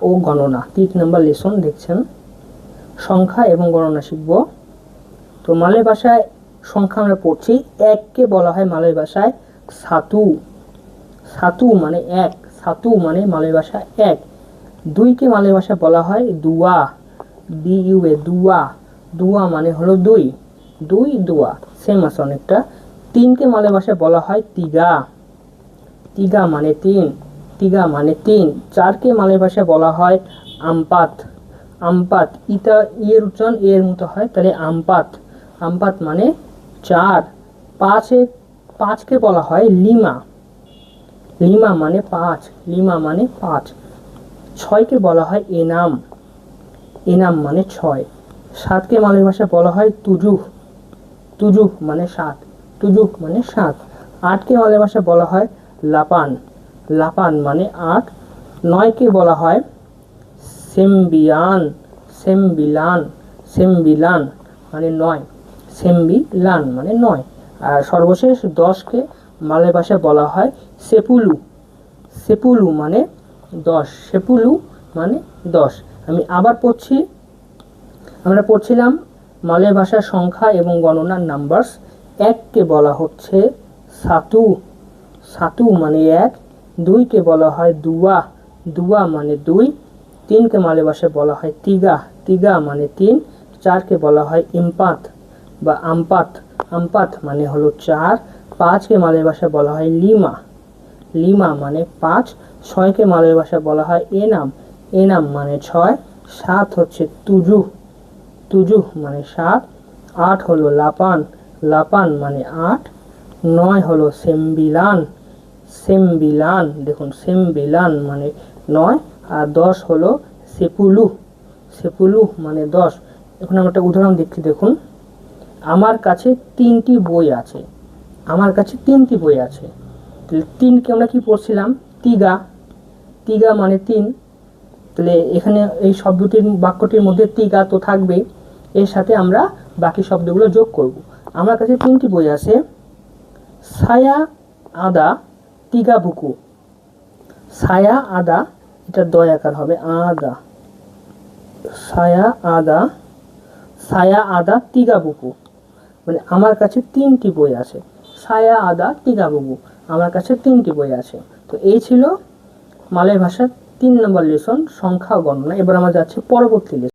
ও গণনা 3 নম্বর লেসন দেখছেন। সংখ্যা এবং গণনা শিখব। তো মালয় ভাষায় সংখ্যা আমরা পড়ছি। এককে বলা হয় মালয় ভাষায় সাতু, সাতু মানে এক, সাতু মানে মালয় ভাষায় এক। দুইকে মালয় ভাষায় বলা হয় দুয়া, ডিইউএ, দুয়া, দুয়া মানে হলো দুই, দুই দুয়া, সেম আছে অনেকটা। তিনকে মালয় ভাষায় বলা হয় তিগা, তিগা মানে তিন, তিগা মানে তিন। চারকে মালয় ভাষায় বলা হয় আমপাত, আমপাত, ইটা ইয়ের উচ্চারণ এর মতো হয়, তাহলে আমপাত, আমপাত মানে চার। পাঁচকে বলা হয় লিমা, লিমা মানে পাঁচ, লিমা মানে পাঁচ। ছয়কে বলা হয় এনাম, এনাম মানে ছয়। সাতকে মালয় ভাষায় বলা হয় তুজুহ, তুজুহ মানে সাত, তুজুহ মানে সাত। আটকে মালয় ভাষায় বলা হয় লাপান, লাপান মানে আট। নয়কে বলা হয় সেমবিয়ান, সেমবিলান, সেমবিলান মানে নয়, সেমবিলান মানে নয়। আর সর্বশেষ 10কে মালয় ভাষায় বলা হয় সেপুলু, সেপুলু মানে 10, সেপুলু মানে 10। আমি আবার পড়ছি। আমরা পড়ছিলাম মালয় ভাষার সংখ্যা এবং গণনার নাম্বারস। এককে বলা হচ্ছে সাতু, সাতু মানে এক। দুইকে বলা হয় দুয়া, দুয়া মানে দুই। তিনকে মালয় ভাষায় বলা হয় তিগা, তিগা মানে তিন। চারকে বলা হয় ইম্পাত বা আমপাত, আমপাত মানে হলো চার। পাঁচকে মালয় ভাষায় বলা হয় লিমা, লিমা মানে পাঁচ। ছয়কে মালয় ভাষায় বলা হয় এনাম, এনাম মানে ছয়। সাত হচ্ছে তুজু, তুজু মানে সাত। আট হলো লাপান, লাপান মানে আট। নয় হলো সেমবিলান, সেমবিলান, দেখুন সেমবিলান মানে নয়। আর 10 হলো সেপুলু, সেপুলু মানে 10। এখন আমরা একটা উদাহরণ দেখছি, দেখুন। আমার কাছে 3টি বই আছে, আমার কাছে 3টি বই আছে। তাহলে 3কে আমরা কি পড়ছিলাম তিগা, তিগা মানে 3। তাহলে এখানে এই শব্দটির বাক্যটির মধ্যে তিগা তো থাকবে, এর সাথে আমরা বাকি শব্দগুলো যোগ করব। আমার কাছে 3টি বই আছে। ছায়া আদা তিগা বুকু, ছায়া আদা, এটা দয় আকার হবে আদা, ছায়া আদা, ছায়া আদা তিগা বুকু মানে আমার কাছে 3টি বই আছে। ছায়া আদা তিগা বুকু, আমার কাছে 3টি বই আছে। তো এই ছিল মালয় ভাষার 3 নম্বর লেসন, সংখ্যা গণনা। এবার আমরা যাচ্ছি পরবর্তী লেসন।